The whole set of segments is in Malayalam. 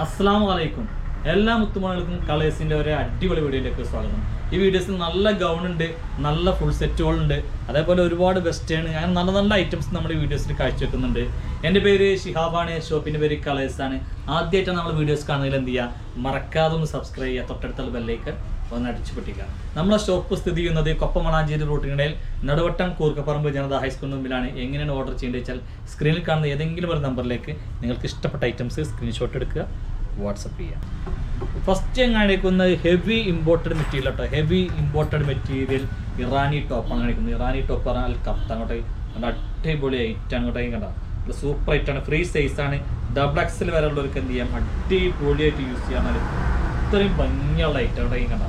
അസ്സലാമു അലൈക്കും. എല്ലാ മുത്തുമണികൾക്കും കളേഴ്സിൻ്റെ ഒരു അടിപൊളി വീഡിയോയിലേക്ക് സ്വാഗതം. ഈ വീഡിയോസിൽ നല്ല ഗൗൺ ഉണ്ട്, നല്ല ഫുൾ സെറ്റുകളുണ്ട്, അതേപോലെ ഒരുപാട് വെസ്റ്റേൺ, അങ്ങനെ നല്ല നല്ല ഐറ്റംസ് നമ്മുടെ വീഡിയോസിൽ കാഴ്ചവെക്കുന്നുണ്ട്. എൻ്റെ പേര് ഷിഹാബാണ്, ഷോപ്പിൻ്റെ പേര് കളേഴ്സാണ്. ആദ്യമായിട്ടാണ് നമ്മൾ വീഡിയോസ് കാണുന്നതിൽ എന്ത് ചെയ്യുക, മറക്കാതെ ഒന്ന് സബ്സ്ക്രൈബ് ചെയ്യുക, തൊട്ടടുത്തുള്ള ബെല്ലേക്ക് ഒന്ന് അടിച്ചു പൊട്ടിക്കുക. നമ്മളെ ഷോപ്പ് സ്ഥിതി ചെയ്യുന്നത് കൊപ്പമളാഞ്ചേരി റൂട്ടിനിടയിൽ നടുവട്ടം കൂർക്കപ്പറമ്പ് ജനത ഹൈസ്കൂളിന് മുമ്പിലാണ്. എങ്ങനെയാണ് ഓർഡർ ചെയ്യേണ്ടത് വെച്ചാൽ സ്ക്രീനിൽ കാണുന്ന ഏതെങ്കിലും ഒരു നമ്പറിലേക്ക് നിങ്ങൾക്ക് ഇഷ്ടപ്പെട്ട ഐറ്റംസ് സ്ക്രീൻഷോട്ട് എടുക്കുക, വാട്സപ്പ് ചെയ്യുക. ഫസ്റ്റ് ഞാൻ കാണിക്കുന്നത് ഹെവി ഇമ്പോർട്ടഡ് മെറ്റീരിയൽ കേട്ടോ. ഹെവി ഇമ്പോർട്ടഡ് മെറ്റീരിയൽ ഇറാനി ടോപ്പാണ് കാണിക്കുന്നത്. ഇറാനി ടോപ്പ് പറഞ്ഞാൽ കഫ്താൻ അങ്ങോട്ടേ അടിപൊളി ഐറ്റം അങ്ങോട്ടേക്കും കണ്ട, സൂപ്പർ ഐറ്റാണ്, ഫ്രീ സൈസാണ്. XXL വരെ ഉള്ളവർക്ക് എന്ത് ചെയ്യാം, അടിപൊളിയായിട്ട് യൂസ് ചെയ്യാൻ ഇത്രയും ഭംഗിയുള്ള ഐറ്റം അങ്ങോട്ടേക്കും കണ്ട.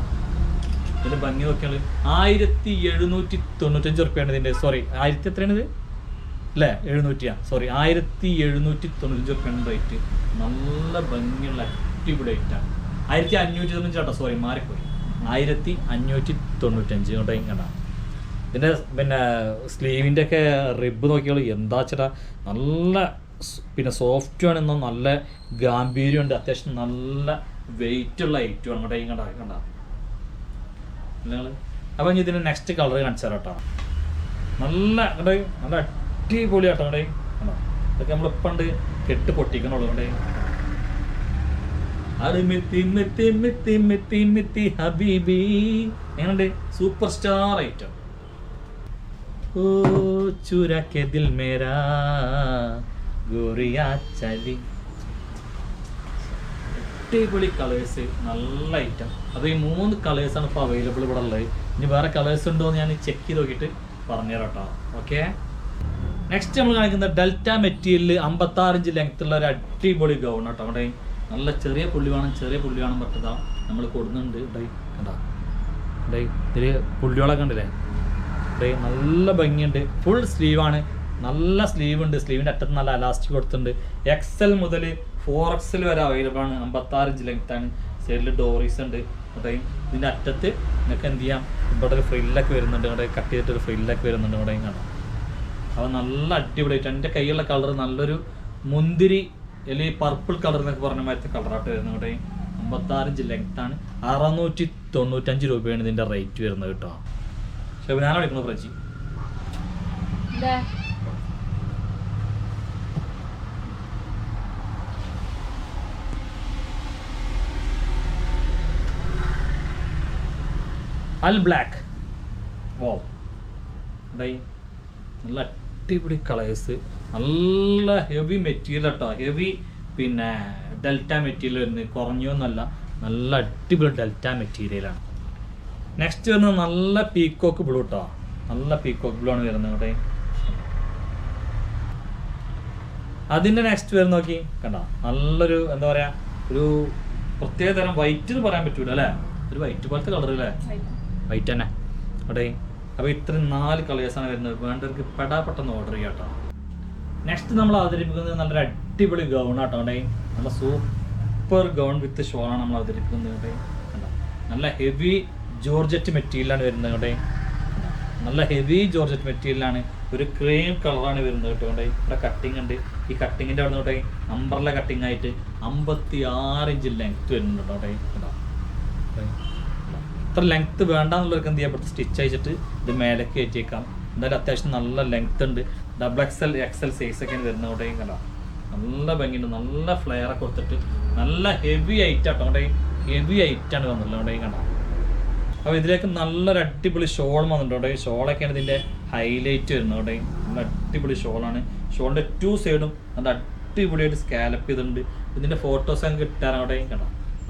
ഇതിൻ്റെ ഭംഗി നോക്കിയാൽ 1795 റുപ്യാണ് ഇതിൻ്റെ, സോറി 1000 എത്രയാണിത് അല്ലേ, 1795 റുപ്യാണ് റേറ്റ്. നല്ല ഭംഗിയുള്ള അടിപൊളി ഐറ്റാണ്. 1595 കേട്ടോ, സോറി മാറിപ്പോയി, 1595 ഇങ്ങോട്ടേക്കും കണ്ട. ഇതിൻ്റെ പിന്നെ സ്ലീവിൻ്റെ ഒക്കെ റിബ് നോക്കിയാൽ എന്താ ചേട്ടാ, നല്ല പിന്നെ സോഫ്റ്റുമാണ്, എന്നാൽ നല്ല ഗാംഭീര്യമുണ്ട്, അത്യാവശ്യം നല്ല വെയിറ്റുള്ള ഐറ്റമാണ് അങ്ങോട്ടേക്കും കണ്ട നിങ്ങൾ. അപ്പം ഇനി ഇതിൻ്റെ നെക്സ്റ്റ് കളർ കാണിച്ചു തരാം കേട്ടോ. നല്ല അങ്ങോട്ടേ നല്ല അടിപൊളി ആട്ടോ അങ്ങോട്ടേ കണ്ടോ. ഇതൊക്കെ നമ്മളിപ്പം ഉണ്ട് കെട്ട് പൊട്ടിക്കണുള്ളൂ അങ്ങോട്ടേ. ഹബീബി എങ്ങനെയുണ്ട്, സൂപ്പർ സ്റ്റാർ ഐറ്റം. ഓ ചുരാ കെ ദിൽ മേരാ ഗോറിയാ ചലി. അടിപൊളി കളേഴ്സ്, നല്ല ഐറ്റം. അപ്പോൾ ഈ 3 കളേഴ്സാണ് ഇപ്പോൾ അവൈലബിൾ ഇവിടെ ഉള്ളത്. ഇനി വേറെ കളേഴ്സ് ഉണ്ടോ എന്ന് ഞാൻ ചെക്ക് ചെയ്ത് നോക്കിയിട്ട് പറഞ്ഞുതരാം കേട്ടോ. ഓക്കെ, നെക്സ്റ്റ് നമ്മൾ കാണിക്കുന്നത് ഡെൽറ്റ മെറ്റീരിയൽ 56 ഇഞ്ച് ലെങ്ത്തുള്ള ഒരു അടിപൊളി ഗൗൺ കേട്ടോ. അവിടെ നല്ല ചെറിയ പുള്ളി വേണം പറ്റതാ നമ്മൾ കൊടുക്കുന്നുണ്ട്. ഇവിടെ കണ്ടാ, ഇവിടെ ഇതിൽ പുള്ളികളൊക്കെ ഉണ്ടല്ലേ, ഇവിടെ നല്ല ഭംഗിയുണ്ട്. ഫുൾ സ്ലീവാണ്, നല്ല സ്ലീവ് ഉണ്ട്. സ്ലീവിൻ്റെ അറ്റത്ത് നല്ല അലാസ്റ്റിക് കൊടുത്തിട്ടുണ്ട്. XL മുതൽ 4XL വരെ അവൈലബിൾ ആണ്. 56 ഇഞ്ച് ലെങ്ത്താണ്. സൈഡിൽ ഡോറീസ് ഉണ്ട്. ഇവിടെ ഇതിൻ്റെ അറ്റത്ത് നിങ്ങൾക്ക് എന്ത് ചെയ്യാം, ഇവിടെ ഒരു ഫ്രില്ലൊക്കെ വരുന്നുണ്ട്, ഇവിടെ കട്ട് ചെയ്തിട്ടൊരു ഫ്രില്ലൊക്കെ വരുന്നുണ്ട് ഇവിടെയും കാണാം. അപ്പോൾ നല്ല അടിപൊളിയായിട്ട് എൻ്റെ കയ്യിലുള്ള കളർ നല്ലൊരു മുന്തിരി അല്ലെങ്കിൽ പർപ്പിൾ കളർ എന്നൊക്കെ പറഞ്ഞ മാതിരത്തെ കളറായിട്ട് വരുന്നത്. ഇവിടെ 56 ഇഞ്ച് ലെങ്ത്താണ്. 695 രൂപയാണ് ഇതിൻ്റെ റേറ്റ് വരുന്നത് കേട്ടോ. പക്ഷേ ഞാൻ വിളിക്കുന്നത് ഫ്രജി അൽ ബ്ലാക്ക്. വോ നല്ല അടിപൊളി കളേഴ്സ്, നല്ല ഹെവി മെറ്റീരിയൽ കേട്ടോ. ഹെവി പിന്നെ ഡെൽറ്റ മെറ്റീരിയൽ വരുന്നത്, കുറഞ്ഞൊന്നുമല്ല, നല്ല അടിപൊളി ഡെൽറ്റ മെറ്റീരിയലാണ്. നെക്സ്റ്റ് വരുന്നത് നല്ല പീക്കോക്ക് ബ്ലൂ കേട്ടോ. നല്ല പീക്കോക്ക് ബ്ലൂ ആണ് വരുന്നത് ഇവിടെ. അതിൻ്റെ നെക്സ്റ്റ് വരുന്ന നോക്കി കണ്ട, നല്ലൊരു എന്താ പറയുക, ഒരു പ്രത്യേക തരം വൈറ്റ് എന്ന് പറയാൻ പറ്റൂല അല്ലേ, ഒരു വൈറ്റ് പോലത്തെ കളർ അല്ലേ, വൈറ്റ് തന്നെ അവിടെ. അപ്പോൾ ഇത്രയും 4 കളേഴ്സാണ് വരുന്നത്. വേണ്ടവർക്ക് പെട്ടെന്ന് ഓർഡർ ചെയ്യാം കേട്ടോ. നെക്സ്റ്റ് നമ്മൾ അവതരിപ്പിക്കുന്നത് നല്ലൊരു അടിപൊളി ഗൗൺ ആട്ടോ. അവിടെ നല്ല സൂപ്പർ ഗൗൺ വിത്ത് ഷോളാണ് നമ്മൾ അവതരിപ്പിക്കുന്നത്. ഇവിടെ നല്ല ഹെവി ജോർജറ്റ് മെറ്റീരിയലാണ് വരുന്നത്. ഇവിടെ നല്ല ഹെവി ജോർജറ്റ് മെറ്റീരിയലാണ്, ഒരു ക്രീം കളറാണ് വരുന്നത് കേട്ടോ. ഇവിടെ കട്ടിങ് ഉണ്ട്. ഈ കട്ടിങ്ങിൻ്റെ അവിടെ നോട്ടെ അംബ്രല്ല കട്ടിങ് ആയിട്ട് 56 ഇഞ്ച് ലെങ്ത്ത് വരുന്നുണ്ട് കേട്ടോ. അവിടെ ഇത്ര ലെങ്ത്ത് വേണ്ടാന്നുള്ളവർക്ക് എന്ത് ചെയ്യാം, സ്റ്റിച്ച് അയച്ചിട്ട് ഇത് മേലേക്ക് കയറ്റിയേക്കാം. എന്തായാലും അത്യാവശ്യം നല്ല ലെങ്ത്ത് ഉണ്ട്. XXL XL സൈസൊക്കെയാണ് വരുന്നത്. അവിടെയും കണ്ട നല്ല ഭംഗിയുണ്ട്, നല്ല ഫ്ലെയറൊക്കെ കൊടുത്തിട്ട് നല്ല ഹെവി ഐറ്റ് ആട്ടോ. അവിടെ ഹെവി ഐറ്റാണ് വന്നുള്ളത്. അവിടെയും കണ്ട. അപ്പോൾ ഇതിലേക്ക് നല്ലൊരു അടിപൊളി ഷോൾ വന്നിട്ടുണ്ട്. അവിടെ ഷോളൊക്കെയാണ് ഇതിൻ്റെ ഹൈലൈറ്റ് വരുന്നത്. അവിടെ നല്ല അടിപൊളി ഷോളാണ്. ഷോളിൻ്റെ 2 സൈഡും നല്ല അടിപൊളിയായിട്ട് സ്കാലപ്പ് ചെയ്തിട്ടുണ്ട്. ഇതിൻ്റെ ഫോട്ടോസൊക്കെ കിട്ടാൻ അവിടെയും കണ്ട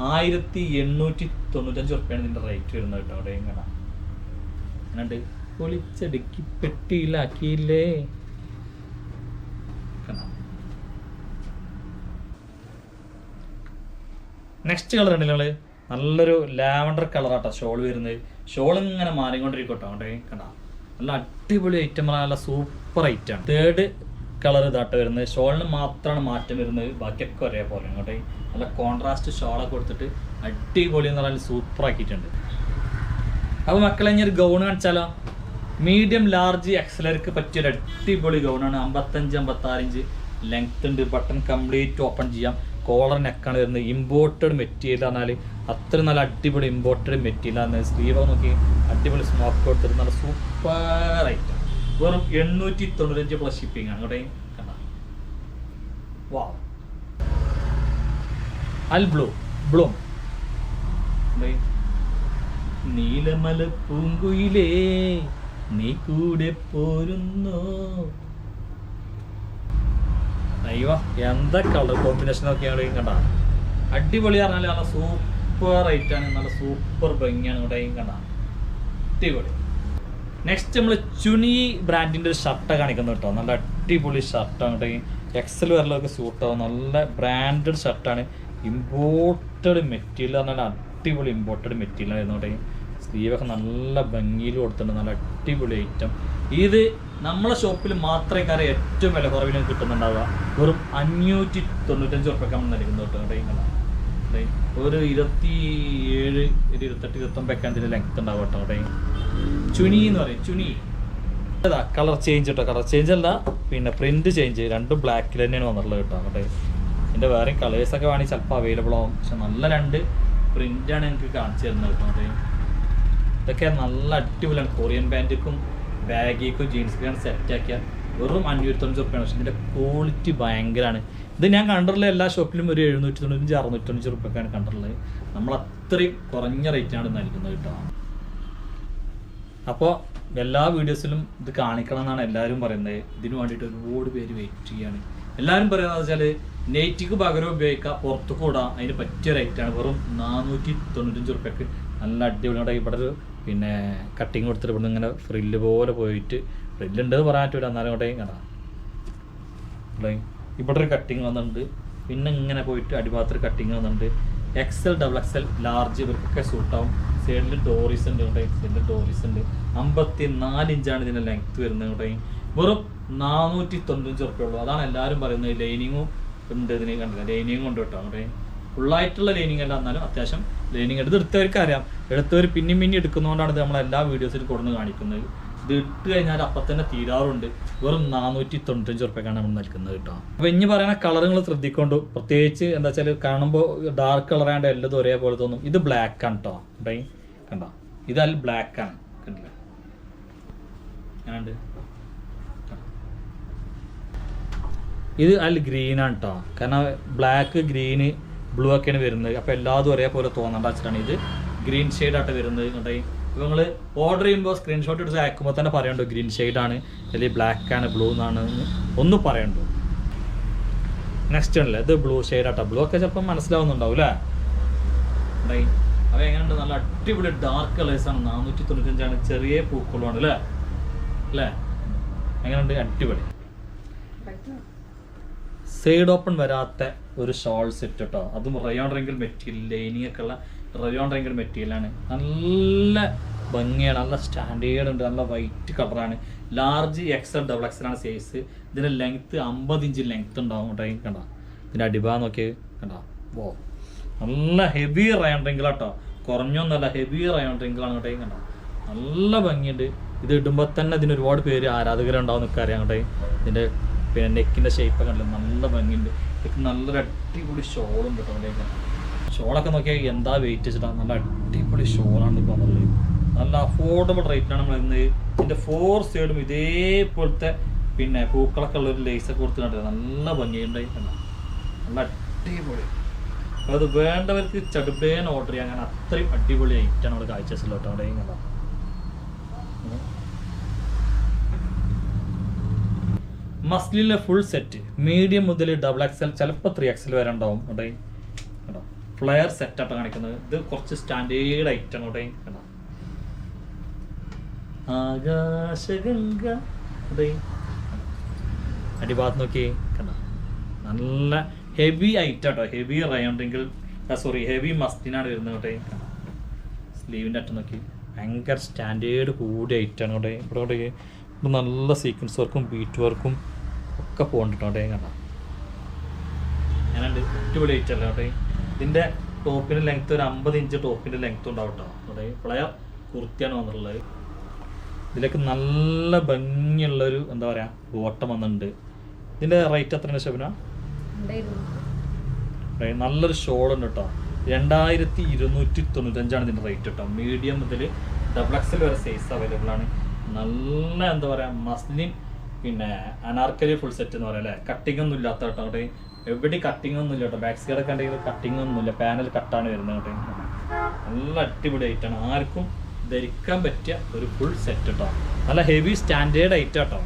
1895 റുപ്യാണ് ഇതിൻ്റെ റേറ്റ് വരുന്നത് കേട്ടോ. അവിടെയും കണ്ട എന്നിട്ട് പൊളിച്ചടുക്കി പെട്ടിയിലാക്കിയില്ലേ. നെക്സ്റ്റ് കളർ ഉണ്ട് നിങ്ങൾ, നല്ലൊരു ലാവൻഡർ കളറാട്ടോ ഷോൾ വരുന്നത്. ഷോൾ ഇങ്ങനെ മാറിക്കൊണ്ടിരിക്കട്ടോ. അവിടെ കണ്ട നല്ല അടിപൊളി ഐറ്റം, നല്ല സൂപ്പർ ഐറ്റമാണ്. 3rd കളർ ഇതാട്ടോ വരുന്നത്. ഷോളിന് മാത്രമാണ് മാറ്റം വരുന്നത്, ബാക്കിയൊക്കെ ഒരേപോലെ. അങ്ങോട്ടേ നല്ല കോൺട്രാസ്റ്റ് ഷോളൊക്കെ കൊടുത്തിട്ട് അടിപൊളി എന്ന് പറഞ്ഞാൽ സൂപ്പർ ആക്കിയിട്ടുണ്ട്. അപ്പോൾ മക്കളെ ഇനി ഒരു ഗൗൺ കാണിച്ചാലോ. മീഡിയം ലാർജ് XLർക്ക് പറ്റിയൊരു അടിപൊളി ഗൗണാണ്. 55-56 ഇഞ്ച് ലെങ്ത് ഉണ്ട്. ബട്ടൺ കംപ്ലീറ്റ് ഓപ്പൺ ചെയ്യാം. കോളർ നെക്കാണ് വരുന്നത്. ഇമ്പോർട്ടഡ് മെറ്റീരിയൽ പറഞ്ഞാൽ അത്രയും നല്ല അടിപൊളി ഇമ്പോർട്ടഡ് മെറ്റീരിയലാണ്. സ്ലീവ് നോക്കി അടിപൊളി സ്മോക്ക് കൊടുത്തിട്ട് നല്ല സൂപ്പർ ഐറ്റം. വെറും 895 പ്ലസ് ഷിപ്പിംഗ് ആണ് ഇവിടെ. കണ്ടാ വാ അൽ ബ്ലൂം നീലമല പൂങ്കുയിലേ നീ കൂടെ പോരുന്നോ. അയ്യോ എന്താ കളർ കോമ്പിനേഷൻ ഒക്കെയാണ് കണ്ട. അടിപൊളി പറഞ്ഞാൽ നല്ല സൂപ്പർ ഐറ്റാണ്, നല്ല സൂപ്പർ ഭംഗിയാണ് ഇവിടെ കണ്ട. അടിപൊളി. നെക്സ്റ്റ് നമ്മൾ ചുനി ബ്രാൻഡിൻ്റെ ഒരു ഷർട്ട് കാണിക്കുന്നത് കേട്ടോ. നല്ല അടിപൊളി ഷർട്ടാണ് കേട്ടോ. എക്സൽ വരലൊക്കെ സൂട്ടാവും. നല്ല ബ്രാൻഡഡ് ഷർട്ടാണ്. ഇമ്പോർട്ടഡ് മെറ്റീരിയൽ പറഞ്ഞാൽ അടിപൊളി ഇമ്പോർട്ടഡ് മെറ്റീരിയൽ ആയിരുന്നു കേട്ടോ. സ്ലീവൊക്കെ നല്ല ഭംഗിയിൽ കൊടുത്തിട്ടുണ്ട്. നല്ല അടിപൊളി ഐറ്റം. ഇത് നമ്മളെ ഷോപ്പിൽ മാത്രമേ കാര്യം ഏറ്റവും വില കുറവിൽ കിട്ടുന്നുണ്ടാവുക. വെറും 595 ഉറുപ്പിക നമ്മൾ നൽകുന്നത് കേട്ടോ. ഒരു 27, 28, 29 ഇതിൻ്റെ ലെങ്ത് ഉണ്ടാവും കേട്ടോ. ചുനി എന്ന് പറയും. ചുനി അതാ കളർ ചേഞ്ച് കേട്ടോ. കളർ ചേഞ്ച് അല്ല, പിന്നെ പ്രിന്റ് ചേഞ്ച്. രണ്ടും ബ്ലാക്കിൽ തന്നെയാണ് വന്നിട്ടുള്ളത് കേട്ടോ. അങ്ങോട്ട് ഇതിൻ്റെ വേറെയും കളേഴ്സൊക്കെ വേണമെങ്കിൽ ചിലപ്പോൾ അവൈലബിൾ ആവും. പക്ഷെ നല്ല 2 പ്രിൻ്റാണ് എനിക്ക് കാണിച്ചു തരുന്നത് കേട്ടോ. ഇതൊക്കെ നല്ല അടിപൊളിയാണ്. കൊറിയൻ പാൻറ്റിക്കും ബാഗിക്കും ജീൻസ് പാൻറ് സെറ്റാക്കിയാൽ വെറും 595 ഉറുപ്പിയാണ്. പക്ഷെ ഇതിൻ്റെ ക്വാളിറ്റി ഭയങ്കരമാണ്. ഇത് ഞാൻ കണ്ടിട്ടുള്ള എല്ലാ ഷോപ്പിലും ഒരു 795, 695 ഉറുപ്പിയൊക്കെയാണ് കണ്ടിട്ടുള്ളത്. നമ്മൾ അത്രയും കുറഞ്ഞ റേറ്റാണ് നൽകുന്നത് കേട്ടോ. അപ്പോൾ എല്ലാ വീഡിയോസിലും ഇത് കാണിക്കണം എന്നാണ് എല്ലാവരും പറയുന്നത്. ഇതിന് വേണ്ടിയിട്ട് ഒരുപാട് പേര് വെയിറ്റ് ചെയ്യാണ്. എല്ലാവരും പറയുന്നത് വെച്ചാൽ നെറ്റിക്ക് പകരം ഉപയോഗിക്കുക, പുറത്ത് കൂടാം, അതിന് പറ്റിയ റേറ്റാണ്. വെറും 495 ഉറുപ്പിയക്ക് നല്ല അടിപൊളിയോടെ. ഇവിടെ ഒരു പിന്നെ കട്ടിങ് കൊടുത്തിട്ട് ഇവിടെ ഇങ്ങനെ ഫ്രില്ല് പോലെ പോയിട്ട്, ഫ്രില്ലുണ്ടെന്ന് പറയാൻ പറ്റില്ല എന്നാലും ഇങ്ങോട്ടേയും കാണാം. ഇവിടെ ഒരു കട്ടിങ് വന്നിട്ടുണ്ട്. പിന്നെ ഇങ്ങനെ പോയിട്ട് അടിഭാഗത്തൊരു കട്ടിങ് വന്നിട്ടുണ്ട്. XL, XXL, ലാർജ് ഇവർക്കൊക്കെ സൂട്ടാവും. സൈഡിൽ ഡോറീസ് ഉണ്ട് കേട്ടോ. സൈഡിൽ ഡോറീസ് ഉണ്ട്. 54 ഇഞ്ചാണ് ഇതിൻ്റെ ലെങ്ത്ത് വരുന്നത് കേട്ടോ. വെറും 495 ഉറുപ്പിയുള്ളൂ. അതാണ് എല്ലാവരും പറയുന്നത്. ലൈനിങ്ങും ഉണ്ട് ഇതിന്. കണ്ടില്ല, ലൈനിങ്ങും ഉണ്ട് കേട്ടോ. അങ്ങോട്ടേ ഫുള്ളായിട്ടുള്ള ലൈനിങ് അല്ല, എന്നാലും അത്യാവശ്യം ലൈനിങ് ഉണ്ട്. ഇത് എടുത്തവർക്ക് അറിയാം. എടുത്തവർ പിന്നെയും എടുക്കുന്നതുകൊണ്ടാണ് ഇത് നമ്മളെല്ലാ വീഡിയോസിലും കൊടുന്ന് കാണിക്കുന്നത്. ഇത് ഇട്ട് കഴിഞ്ഞാൽ അപ്പം തന്നെ തീരാറുണ്ട്. വെറും 495 ഉറുപ്പിയക്കാണ് നമ്മൾ നൽകുന്നത് കേട്ടോ. അപ്പോൾ ഇനി പറയുന്ന കളറുകൾ ശ്രദ്ധിക്കൊണ്ടു. പ്രത്യേകിച്ച് എന്താ വെച്ചാൽ കാണുമ്പോൾ ഡാർക്ക് കളറാണ്ട് എല്ലതും ഒരേപോലെ തോന്നും. ഇത് ബ്ലാക്ക് ആണ് കേട്ടോ. കണ്ടോ, ഇത് അൽ ബ്ലാക്ക് ആണ്. കണ്ടില്ല, ഞാനുണ്ട്. ഇത് അൽ ഗ്രീൻ ആണ് കേട്ടോ. കാരണം ബ്ലാക്ക്, ഗ്രീന്, ബ്ലൂ ഒക്കെയാണ് വരുന്നത്. അപ്പോൾ എല്ലാതും ഒരേപോലെ തോന്നേണ്ട വെച്ചിട്ടാണ് ഇത് ഗ്രീൻ ഷെയ്ഡായിട്ട് വരുന്നത് കേട്ടോ. ഇപ്പോൾ നിങ്ങൾ ഓർഡർ ചെയ്യുമ്പോൾ സ്ക്രീൻഷോട്ട് എടുത്ത് അയക്കുമ്പോൾ തന്നെ പറയണ്ടോ ഗ്രീൻ ഷെയ്ഡാണ് അല്ലെങ്കിൽ ബ്ലാക്ക് ആണ്, ബ്ലൂ എന്നാണ് ഒന്ന് പറയണ്ടോ. നെക്സ്റ്റ് ആണല്ലേ, ഇത് ബ്ലൂ ഷെയ്ഡാട്ടോ. ബ്ലൂ ഒക്കെ ചിലപ്പോൾ മനസ്സിലാവുന്നുണ്ടാവും അല്ലേ. അപ്പോൾ എങ്ങനെയുണ്ട്, നല്ല അടിപൊളി ഡാർക്ക് കളേഴ്സാണ്. 495 ചെറിയ പൂക്കളുമാണ് അല്ലേ അല്ലേ. എങ്ങനെയുണ്ട്, അടിപൊളി. സൈഡ് ഓപ്പൺ വരാത്ത ഒരു ഷോൾ സെറ്റ് കേട്ടോ. അതും റയോൺ റിങ്കിൾ മെറ്റീരിയൽ, ലൈനിങ് ഒക്കെ ഉള്ള റയോൺ റിങ്കിൾ മെറ്റീരിയലാണ്. നല്ല ഭംഗിയാണ്, നല്ല സ്റ്റാൻഡേർഡ് ഉണ്ട്, നല്ല വൈറ്റ് കളറാണ്. ലാർജ് XL, XXL ആണ് സൈസ്. ഇതിൻ്റെ ലെങ്ത്ത് 50 ഇഞ്ച് ലെങ്ത്ത് ഉണ്ടാവും കേട്ടോ. കണ്ട ഇതിൻ്റെ അടിഭാഗം നോക്കി കണ്ടോ. ഓ നല്ല ഹെവി റയോൺ റിങ്കിളാട്ടോ. കുറഞ്ഞൊന്നുമല്ല, ഹെവി റയോൺ റിങ്കിളാണ് കേട്ടോ. കണ്ടോ നല്ല ഭംഗിയുണ്ട്. ഇത് ഇടുമ്പോൾ തന്നെ ഇതിന് ഒരുപാട് പേര് ആരാധകരുണ്ടാവും എന്നൊക്കെ അറിയാം കേട്ടോ. ഇതിൻ്റെ പിന്നെ നെക്കിൻ്റെ ഷേപ്പൊക്കെ കണ്ടില്ല, നല്ല ഭംഗിയുണ്ട്. ഇതൊക്കെ നല്ലൊരു അടിപൊളി ഷോളുണ്ട് കേട്ടോ. അതിലേക്ക് ഷോളൊക്കെ നോക്കിയാൽ എന്താ വെയിറ്റ് വെച്ചിട്ടാണ്. നല്ല അടിപൊളി ഷോളാണ് ഇപ്പോൾ വന്നുള്ളത്. നല്ല അഫോർഡബിൾ റേറ്റിലാണ് നമ്മൾ ഇന്ന്. ഇതിൻ്റെ 4 സൈഡും ഇതേപോലത്തെ പിന്നെ പൂക്കളൊക്കെ ഉള്ളൊരു ലേസൊക്കെ കൊടുത്തിട്ടുണ്ട്. നല്ല ഭംഗിയുണ്ട്, നല്ല അടിപൊളി. അപ്പോൾ അത് വേണ്ടവർക്ക് ചടുപ്പേൻ ഓർഡർ ചെയ്യാൻ. അങ്ങനെ അത്രയും അടിപൊളി ഐറ്റാണ് നമ്മൾ കാഴ്ചല്ലോ കേട്ടോ. അവിടെ കണ്ടോ മസ്ലിലെ ഫുൾ സെറ്റ്, മീഡിയം മുതൽ XXL, ചിലപ്പോൾ 3XL വരെ ഉണ്ടാവും അവിടെ. കേട്ടോ ഫ്ലെയർ സെറ്റാട്ടോ കാണിക്കുന്നത്. ഇത് കുറച്ച് സ്റ്റാൻഡേർഡ് ഐറ്റാണ് അവിടെ. കണ്ടോ ആകാശഗംഗ അവിടെ അടിഭാഗത്ത് നോക്കി കണ്ടോ. നല്ല ഹെവി ഐറ്റാട്ടോ. ഹെവി റയോൺ റിങ്കിൾ, ഹെവി മസ്ലിനാണ് വരുന്നത് കേട്ടോ. സ്ലീവിൻ്റെ അറ്റം നോക്കി ഭയങ്കര സ്റ്റാൻഡേർഡ് കൂടിയ ഐറ്റാണ് ഇവിടെ. ഇവിടെ നല്ല സീക്വൻസ് വർക്കും ബീറ്റ് വർക്കും ഒക്കെ പോകണ്ടിട്ടോ. കണ്ട ഞാനുണ്ട്, അടിപൊളി ഐറ്റല്ലേ കേട്ടോ. ഇതിൻ്റെ ടോപ്പിൻ്റെ ലെങ്ത്ത് ഒരു 50 ഇഞ്ച് ടോപ്പിൻ്റെ ലെങ്ത്ത് ഉണ്ടാവും കേട്ടോ. അവിടെ ഫ്ലെയർ കുർത്തിയാണ് വന്നിട്ടുള്ളത്. ഇതിലേക്ക് നല്ല ഭംഗിയുള്ളൊരു എന്താ പറയുക ബോട്ടം വന്നിട്ടുണ്ട്. ഇതിൻ്റെ റേറ്റ് എത്രയാണ് ഷബിന? നല്ലൊരു ഷോൾ ഉണ്ട് കേട്ടോ. 2295 ഇതിൻ്റെ റേറ്റ് കേട്ടോ. മീഡിയം മുതൽ XXL വരെ സൈസ് അവൈലബിൾ ആണ്. നല്ല എന്താ പറയുക മസ്ലിൻ പിന്നെ അനാർക്കലി ഫുൾ സെറ്റ് എന്ന് പറയാം അല്ലേ. കട്ടിങ് ഒന്നും ഇല്ലാത്ത കേട്ടോ. അവിടെ എവിടെ കട്ടിങ് ഒന്നും ഇല്ല കേട്ടോ. ബാക്ക് സൈഡൊക്കെ ഉണ്ടെങ്കിൽ കട്ടിങ് ഒന്നുമില്ല, പാനൽ കട്ടാണ് വരുന്നത് കേട്ടോ. നല്ല അടിപൊളി ഐറ്റാണ്, ആർക്കും ധരിക്കാൻ പറ്റിയ ഒരു ഫുൾ സെറ്റ് കേട്ടോ. നല്ല ഹെവി സ്റ്റാൻഡേർഡ് ഐറ്റം കേട്ടോ.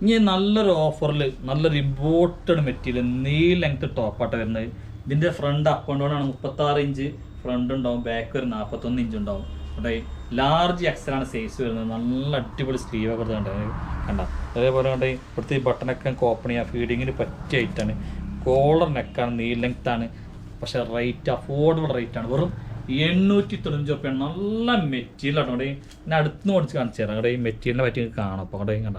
ഇനി നല്ലൊരു ഓഫറിൽ നല്ലൊരു ഇമ്പോർട്ടഡ് മെറ്റീരിയൽ നീ ലെങ്ത് ടോപ്പായിട്ട് വരുന്നത്. ഇതിൻ്റെ ഫ്രണ്ട് അപ്പ് ആൻഡ് ഡൗൺ ആണ്. 36 ഇഞ്ച് ഫ്രണ്ട് ഉണ്ടാവും, ബാക്ക് ഒരു 41 ഇഞ്ച് ഉണ്ടാവും. അവിടെ ലാർജ് XL ആണ് സൈസ് വരുന്നത്. നല്ല അടിപൊളി സ്ലീവ് ഒക്കെ കണ്ട. അതേപോലെ കണ്ട് ഇവിടുത്തെ ഈ ബട്ടണൊക്കെ ഓപ്പൺ ചെയ്യാം, ഫീഡിങ്ങിന് പറ്റിയ ഐറ്റാണ്. കോളർ നെക്കാണ്, നീ ലെങ്ത് ആണ്. പക്ഷേ റേറ്റ് അഫോർഡബിൾ റേറ്റ് ആണ്. വെറും 895 രൂപയാണ്. നല്ല മെറ്റീരിയൽ ആണ്. അവിടെ ഞാൻ അടുത്ത് ഓടിച്ച് കാണിച്ചു തരാം. അവിടെ ഈ മെറ്റീരിയലിനെ പറ്റി കാണാം. അപ്പോൾ അവിടെ കണ്ട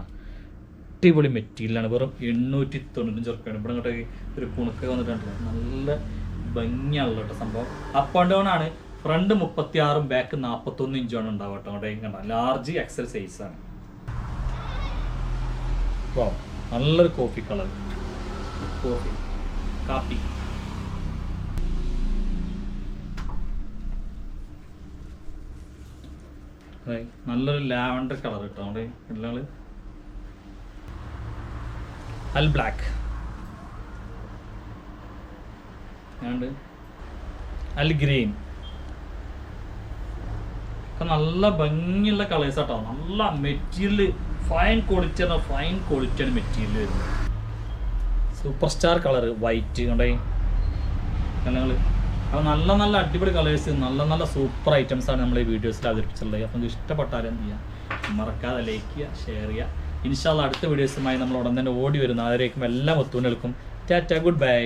അടിപൊളി മെറ്റീരിയലാണ്. വെറും 895 രൂപയാണ്. ഇവിടെ ഇങ്ങോട്ട് ഒരു കുണുക്ക വന്നിട്ടുണ്ട്. നല്ല ഭംഗിയാണല്ലോ കേട്ടോ സംഭവം. അപ്പ് ആൻഡ് ഡൗൺ ആണ്. ഫ്രണ്ട് 36 ബാക്ക് 41 ഇഞ്ചാണ് ഉണ്ടാവുക കേട്ടോ. അവിടെ കണ്ട ലാർജ് XL സൈസാണ്. നല്ലൊരു കോഫി കളർ, കോഫി കാപ്പി. നല്ലൊരു ലാവൻഡർ കളർ കേട്ടോ. അവിടെ എല്ലാം അൽ ബ്ലാക്ക് ആൻഡ് അൽ ഗ്രീൻ ഒക്കെ നല്ല ഭംഗിയുള്ള കളേഴ്സ് കേട്ടോ. നല്ല മെറ്റീരിയൽ ഫൈൻ ക്വാളിറ്റിയാണ് മെറ്റീരിയൽ വരുന്നത്. സൂപ്പർ സ്റ്റാർ കളർ വൈറ്റ് കണ്ടേ കലങ്ങൾ. അപ്പോൾ നല്ല നല്ല അടിപൊളി കളേഴ്സ്, നല്ല നല്ല സൂപ്പർ ഐറ്റംസാണ് നമ്മൾ ഈ വീഡിയോസിൽ അവതരിപ്പിച്ചിട്ടുള്ളത്. അപ്പോൾ നിങ്ങൾക്ക് ഇഷ്ടപ്പെട്ടാലും എന്ത് ചെയ്യുക, മറക്കാതെ ലൈക്ക് ചെയ്യുക, ഷെയർ ചെയ്യുക. ഇൻഷാ അല്ലാഹ് അടുത്ത വീഡിയോസുമായി നമ്മൾ ഉടൻ തന്നെ ഓടി വരുന്ന. അതിലേക്കും എല്ലാം ഒത്തുകൊണ്ടിരിക്കും. Tata, good bye.